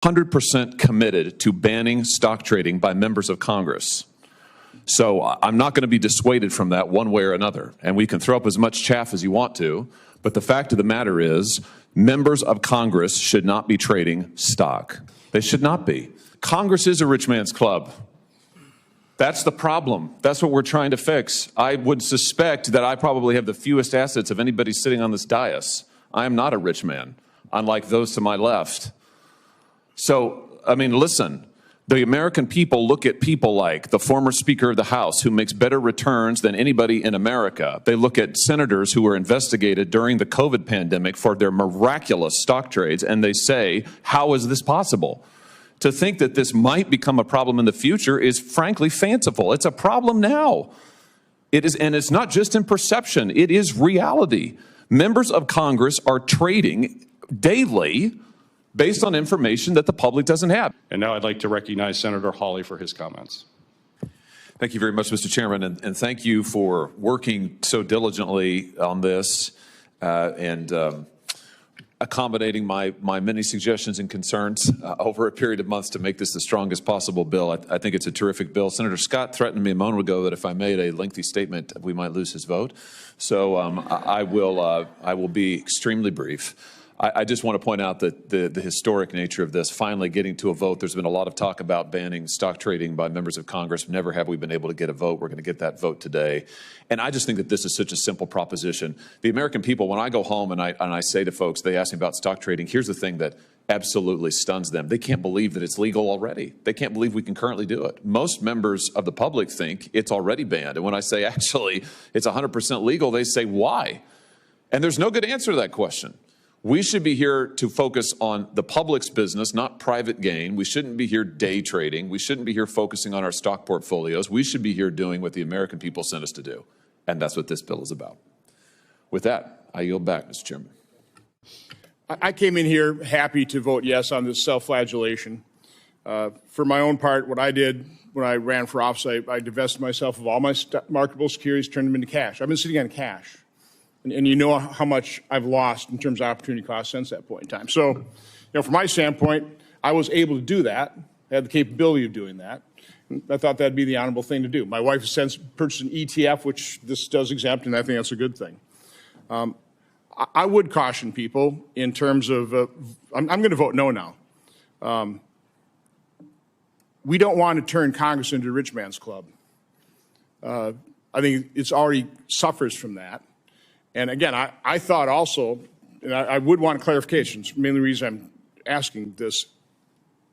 100% committed to banning stock trading by members of Congress. So I'm not going to be dissuaded from that one way or another. And we can throw up as much chaff as you want to, but the fact of the matter is members of Congress should not be trading stock. They should not be. Congress is a rich man's club. That's the problem. That's what we're trying to fix. I would suspect that I probably have the fewest assets of anybody sitting on this dais. I am not a rich man, unlike those to my left. So, I mean, listen, the American people look at people like the former Speaker of the House, who makes better returns than anybody in America. They look at senators who were investigated during the COVID pandemic for their miraculous stock trades, and they say, how is this possible? To think that this might become a problem in the future is frankly fanciful. It's a problem now. It is, and it's not just in perception, it is reality. Members of Congress are trading daily based on information that the public doesn't have. And now I'd like to recognize Senator Hawley for his comments. Thank you very much, Mr. Chairman, and thank you for working so diligently on this and accommodating my many suggestions and concerns over a period of months to make this the strongest possible bill. I think it's a terrific bill. Senator Scott threatened me a moment ago that if I made a lengthy statement, we might lose his vote. So I will be extremely brief. I just want to point out that the historic nature of this, finally getting to a vote. There's been a lot of talk about banning stock trading by members of Congress. Never have we been able to get a vote. We're going to get that vote today. And I just think that this is such a simple proposition. The American people, when I go home and I say to folks, they ask me about stock trading, here's the thing that absolutely stuns them. They can't believe that it's legal already. They can't believe we can currently do it. Most members of the public think it's already banned. And when I say, actually, it's 100% legal, they say, why? And there's no good answer to that question. We should be here to focus on the public's business, not private gain. We shouldn't be here day trading. We shouldn't be here focusing on our stock portfolios. We should be here doing what the American people sent us to do. And that's what this bill is about. With that, I yield back, Mr. Chairman. I came in here happy to vote yes on this self-flagellation. For my own part, what I did when I ran for office, I divested myself of all my marketable securities, turned them into cash. I've been sitting on cash. And you know how much I've lost in terms of opportunity cost since that point in time. So, you know, from my standpoint, I was able to do that. I had the capability of doing that. And I thought that'd be the honorable thing to do. My wife has since purchased an ETF, which this does exempt, and I think that's a good thing. I would caution people in terms of, I'm going to vote no now. We don't want to turn Congress into a rich man's club. I think it's already suffers from that. And again, I thought also, and I would want clarification, it's mainly the reason I'm asking this,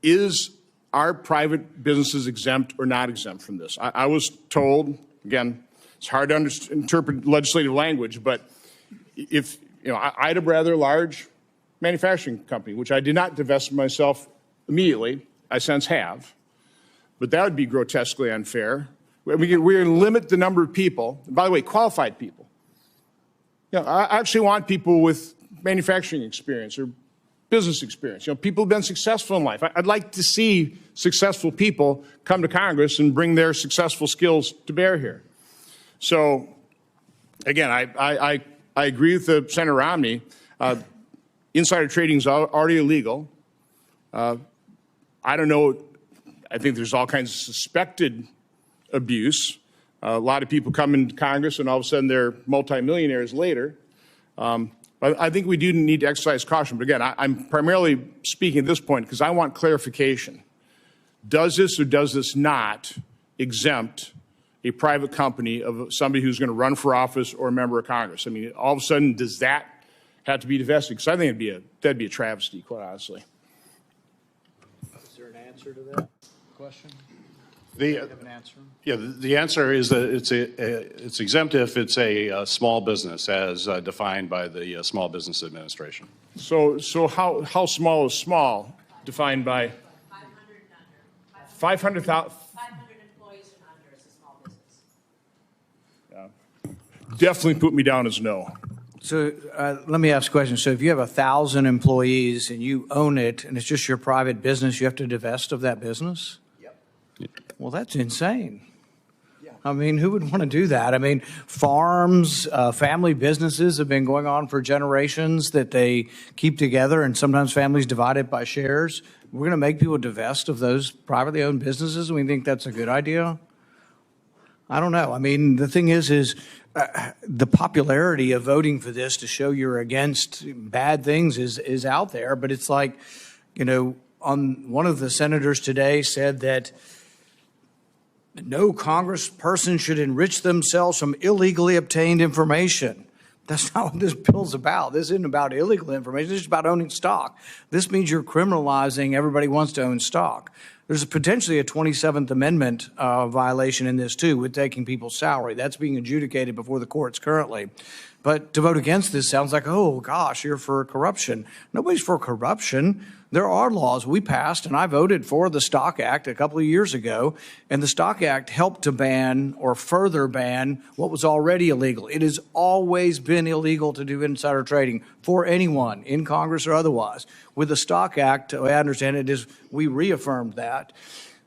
is are private businesses exempt or not exempt from this? I was told, again, it's hard to interpret legislative language, but if, you know, I'd have rather large manufacturing company, which I did not divest myself immediately, I since have, but that would be grotesquely unfair. We're going to limit the number of people, by the way, qualified people. You know, I actually want people with manufacturing experience or business experience. You know, people who've been successful in life. I'd like to see successful people come to Congress and bring their successful skills to bear here. So, again, I agree with Senator Romney. Insider trading is already illegal. I don't know. I think there's all kinds of suspected abuse. A lot of people come into Congress and all of a sudden they're multimillionaires later. But I think we do need to exercise caution. But again, I'm primarily speaking at this point because I want clarification. Does this or does this not exempt a private company of somebody who's going to run for office or a member of Congress? I mean, all of a sudden, does that have to be divested? Because I think that'd be a travesty, quite honestly. Is there an answer to that question? The answer is that it's exempt if it's a small business as defined by the Small Business Administration. So how small is small defined by 500 and under? 500,000. 500 employees and under is a small business. Yeah. Definitely put me down as no. So let me ask a question. So if you have 1,000 employees and you own it and it's just your private business, you have to divest of that business? Yep. Well, that's insane. Yeah. I mean, who would want to do that? I mean, farms, family businesses have been going on for generations that they keep together, and sometimes families divide it by shares. We're going to make people divest of those privately owned businesses, and we think that's a good idea? I don't know. I mean, the thing is the popularity of voting for this to show you're against bad things is out there. But it's like, you know, one of the senators today said that no congressperson should enrich themselves from illegally obtained information. That's not what this bill's about. This isn't about illegal information. This is about owning stock. This means you're criminalizing everybody who wants to own stock. There's potentially a 27th Amendment violation in this, too, with taking people's salary. That's being adjudicated before the courts currently. But to vote against this sounds like, oh, gosh, you're for corruption. Nobody's for corruption. There are laws we passed, and I voted for the Stock Act a couple of years ago, and the Stock Act helped to ban or further ban what was already illegal. It has always been illegal to do insider trading for anyone in Congress or otherwise. With the Stock Act, the way I understand it, is we reaffirmed that.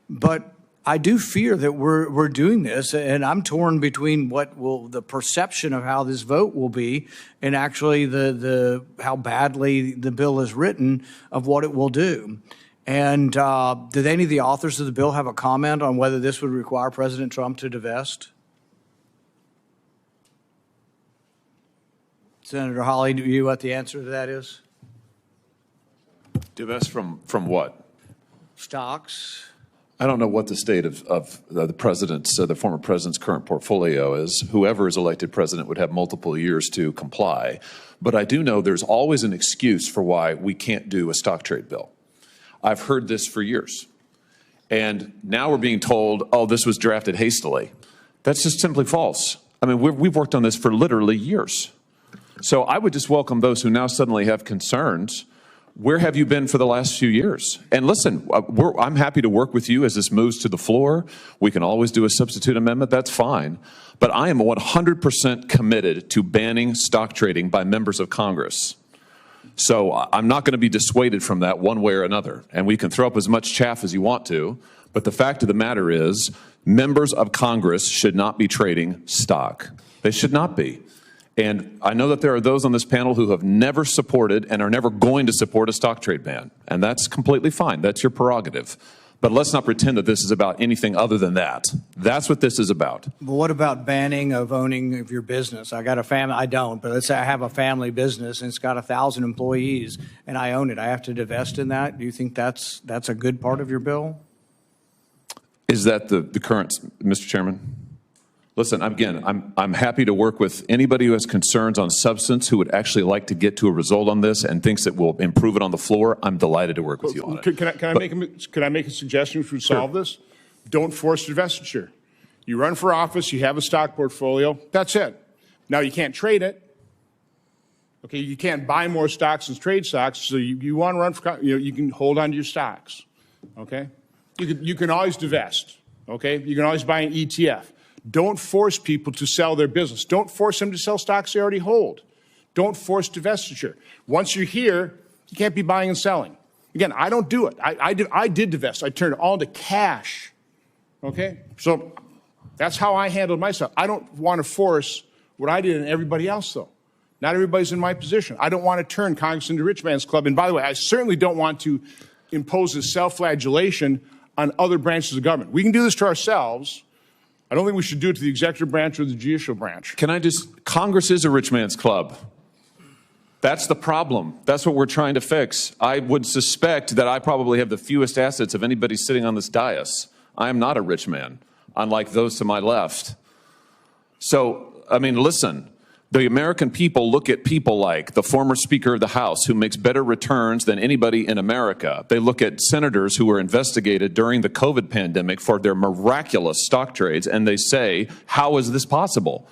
But I do fear that we're doing this, and I'm torn between the perception of how this vote will be and actually the how badly the bill is written of what it will do. And did any of the authors of the bill have a comment on whether this would require President Trump to divest? Senator Hawley, do you know what the answer to that is? Divest from what? Stocks. I don't know what the state of the president's, the former president's current portfolio is. Whoever is elected president would have multiple years to comply. But I do know there's always an excuse for why we can't do a stock trade bill. I've heard this for years. And now we're being told, oh, this was drafted hastily. That's just simply false. I mean, we've worked on this for literally years. So I would just welcome those who now suddenly have concerns. Where have you been for the last few years? And listen, I'm happy to work with you as this moves to the floor. We can always do a substitute amendment. That's fine. But I am 100% committed to banning stock trading by members of Congress. So I'm not going to be dissuaded from that one way or another. And we can throw up as much chaff as you want to. But the fact of the matter is, members of Congress should not be trading stock. They should not be. And I know that there are those on this panel who have never supported and are never going to support a stock trade ban. And that's completely fine. That's your prerogative. But let's not pretend that this is about anything other than that. That's what this is about. But what about banning of owning of your business? I got a family, I don't, but let's say I have a family business and it's got 1,000 employees and I own it. I have to divest in that. Do you think that's a good part of your bill? Is that the current, Mr. Chairman? Listen, again, I'm happy to work with anybody who has concerns on substance, who would actually like to get to a result on this and thinks it will improve it on the floor. I'm delighted to work with you on it. Can I make a suggestion which would solve this? Don't force divestiture. You run for office, you have a stock portfolio, that's it. Now you can't trade it. Okay, you can't buy more stocks and trade stocks, so you want to run for, you can hold on to your stocks. Okay? You can always divest. Okay? You can always buy an ETF. Don't force people to sell their business. Don't force them to sell stocks they already hold. Don't force divestiture. Once you're here, you can't be buying and selling. Again, I don't do it. I did divest. I turned it all into cash. Okay? So that's how I handled myself. I don't want to force what I did in everybody else, though. Not everybody's in my position. I don't want to turn Congress into rich man's club. And by the way, I certainly don't want to impose a self-flagellation on other branches of government. We can do this to ourselves. I don't think we should do it to the executive branch or the judicial branch. Congress is a rich man's club. That's the problem. That's what we're trying to fix. I would suspect that I probably have the fewest assets of anybody sitting on this dais. I am not a rich man, unlike those to my left. So, I mean, listen, the American people look at people like the former Speaker of the House, who makes better returns than anybody in America. They look at senators who were investigated during the COVID pandemic for their miraculous stock trades, and they say, how is this possible?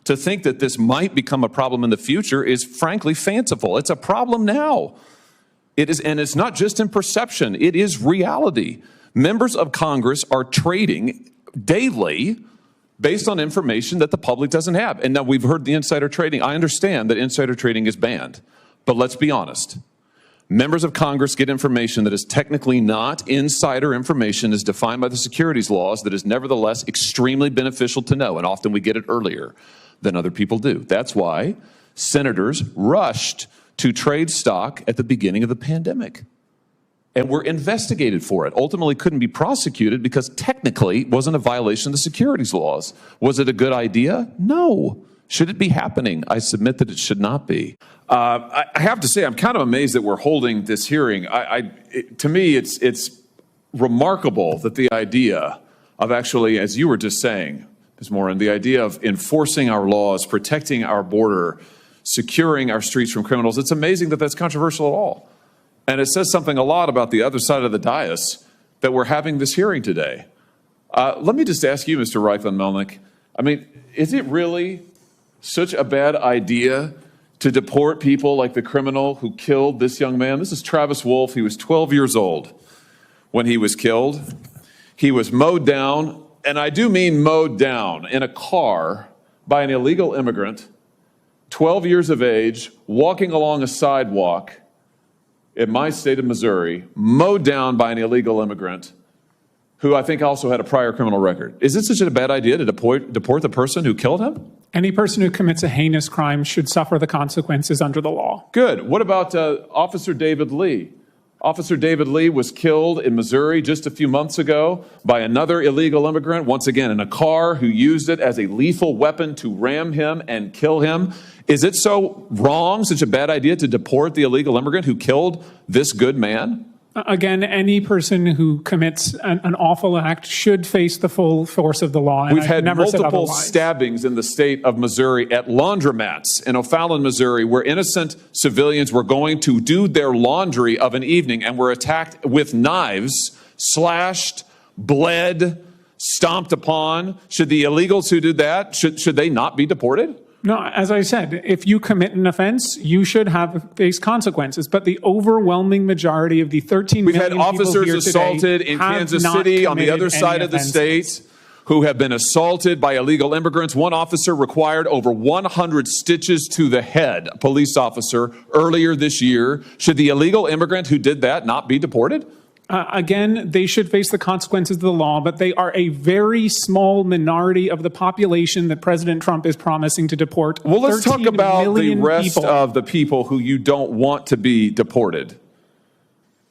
To think that this might become a problem in the future is frankly fanciful. It's a problem now. It is, and it's not just in perception, it is reality. Members of Congress are trading daily based on information that the public doesn't have. And now we've heard the insider trading. I understand that insider trading is banned, but let's be honest. members of Congress get information that is technically not insider information as defined by the securities laws that is nevertheless extremely beneficial to know, and often we get it earlier than other people do. That's why senators rushed to trade stock at the beginning of the pandemic and were investigated for it. Ultimately couldn't be prosecuted because technically it wasn't a violation of the securities laws. Was it a good idea? No. Should it be happening? I submit that it should not be. I have to say, I'm kind of amazed that we're holding this hearing. To me, it's remarkable that the idea of actually, as you were just saying, Ms. Morin, the idea of enforcing our laws, protecting our border, securing our streets from criminals, it's amazing that that's controversial at all. And it says something a lot about the other side of the dais that we're having this hearing today. Let me just ask you, Mr. Reifland-Melnick, I mean, is it really such a bad idea to deport people like the criminal who killed this young man? This is Travis Wolf. He was 12 years old when he was killed. He was mowed down, and I do mean mowed down, in a car by an illegal immigrant, 12 years of age, walking along a sidewalk in my state of Missouri, mowed down by an illegal immigrant who I think also had a prior criminal record. Is it such a bad idea to deport the person who killed him? Any person who commits a heinous crime should suffer the consequences under the law. Good. What about Officer David Lee? Officer David Lee was killed in Missouri just a few months ago by another illegal immigrant, once again in a car, who used it as a lethal weapon to ram him and kill him. Is it so wrong, such a bad idea to deport the illegal immigrant who killed this good man? Again, any person who commits an awful act should face the full force of the law. And We've had multiple otherwise. stabbings in the state of Missouri at laundromats in O'Fallon, Missouri, where innocent civilians were going to do their laundry of an evening and were attacked with knives, slashed, bled, stomped upon. Should the illegals who did that, should they not be deported? No, as I said, if you commit an offense, you should face consequences. But the overwhelming majority of the 13 We've million had officers people here assaulted today in have Kansas not City on the committed other side any of the offenses. state who have been assaulted by illegal immigrants. One officer required over 100 stitches to the head, a police officer, earlier this year. Should the illegal immigrant who did that not be deported? Again, they should face the consequences of the law, but they are a very small minority of the population that President Trump is promising to deport. Well, let's talk 13 about the million rest people. of the people who you don't want to be deported.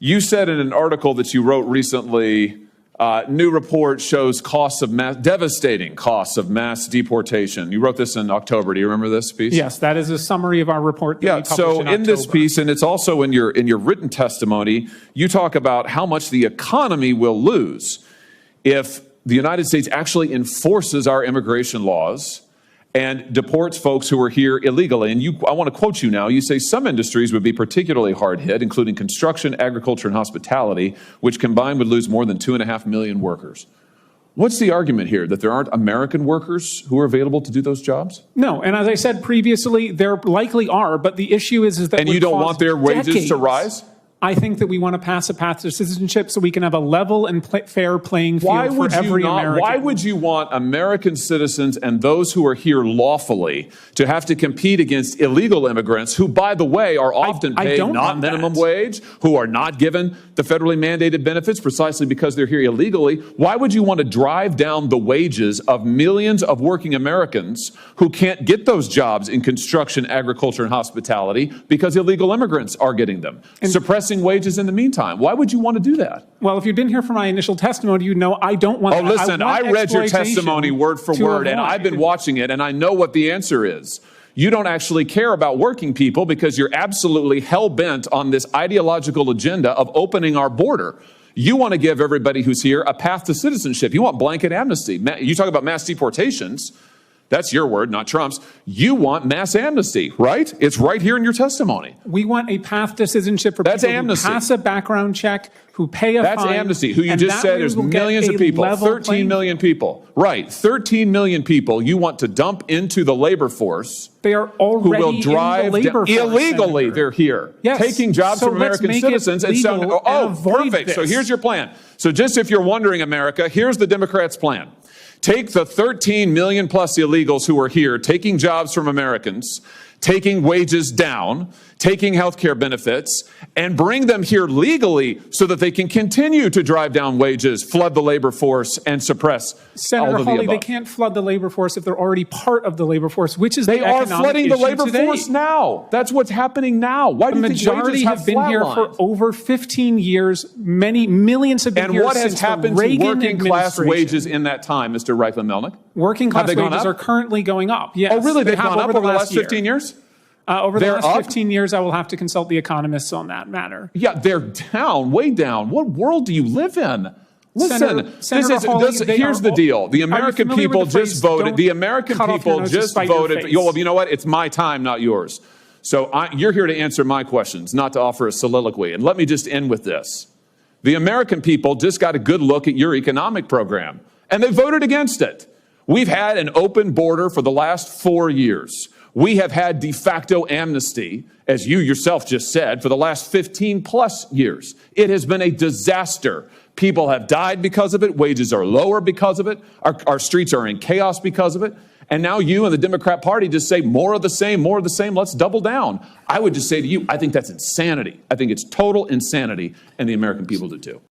You said in an article that you wrote recently, new report shows devastating costs of mass deportation. You wrote this in October. Do you remember this piece? Yes, that is a summary of our report. That we published so in this October. piece, and it's also in your written testimony, you talk about how much the economy will lose if the United States actually enforces our immigration laws and deports folks who are here illegally. And I want to quote you now. You say some industries would be particularly hard hit, including construction, agriculture, and hospitality, which combined would lose more than 2.5 million workers. What's the argument here? That there aren't American workers who are available to do those jobs? No, and as I said previously, there likely are, but the issue is that And you don't want their wages to rise? I think that we want to pass a path to citizenship so we can have a level and fair playing field for every American. Why would you want American citizens and those who are here lawfully to have to compete against illegal immigrants who, by the way, are often paid not minimum wage, who are not given the federally mandated benefits precisely because they're here illegally? Why would you want to drive down the wages of millions of working Americans who can't get those jobs in construction, agriculture, and hospitality because illegal immigrants are getting them? Suppressing wages in the meantime. Why would you want to do that? Well, if you didn't hear from my initial testimony, you know I don't want that. Oh, listen, I read your testimony word for word, and avoid. I've been watching it, and I know what the answer is. You don't actually care about working people because you're absolutely hell-bent on this ideological agenda of opening our border. You want to give everybody who's here a path to citizenship. You want blanket amnesty. You talk about mass deportations. That's your word, not Trump's. You want mass amnesty, right? It's right here in your testimony. We want a path to citizenship for people who pass a background check, who pay a fine. That's amnesty, who you just said there's millions of people, 13 million people. Right, 13 million people you want to dump into the labor force. They are already who will drive in the labor force, illegally. Senator. They're here, taking jobs from American citizens. And so, perfect. This. So here's your plan. So just if you're wondering, America, here's the Democrats' plan. Take the 13 million plus illegals who are here taking jobs from Americans, taking wages down, taking health care benefits, and bring them here legally so that they can continue to drive down wages, flood the labor force, and suppress all Senator of the Hawley, they above. can't flood the labor force if they're already part of the labor force, which is They the are economic flooding the issue labor today. force now. That's what's happening now. Why do The you think majority wages have been here for flatlined? over 15 years. Many millions have been And here what has since the happened to Reagan working class administration. wages in that time, Mr. Reifman-Melnick? Working class Have they gone wages up? are currently going up. Yes. Oh, really? They They've have gone up over the last year. 15 years? Over the They're last up? 15 years, I will have to consult the economists on that matter. Yeah, they're down, way down. What world do you live in? Listen, Senator Hawley, here's the deal. The Are you American familiar people with the just phrase, voted. "Don't The American cut off your people nose to just spite your voted. face"? Well, you know what? It's my time, not yours. So you're here to answer my questions, not to offer a soliloquy. And let me just end with this. The American people just got a good look at your economic program, and they voted against it. We've had an open border for the last 4 years. We have had de facto amnesty, as you yourself just said, for the last 15 plus years. It has been a disaster. People have died because of it. Wages are lower because of it. Our streets are in chaos because of it. And now you and the Democrat Party just say more of the same, more of the same. Let's double down. I would just say to you, I think that's insanity. I think it's total insanity, and the American people do too.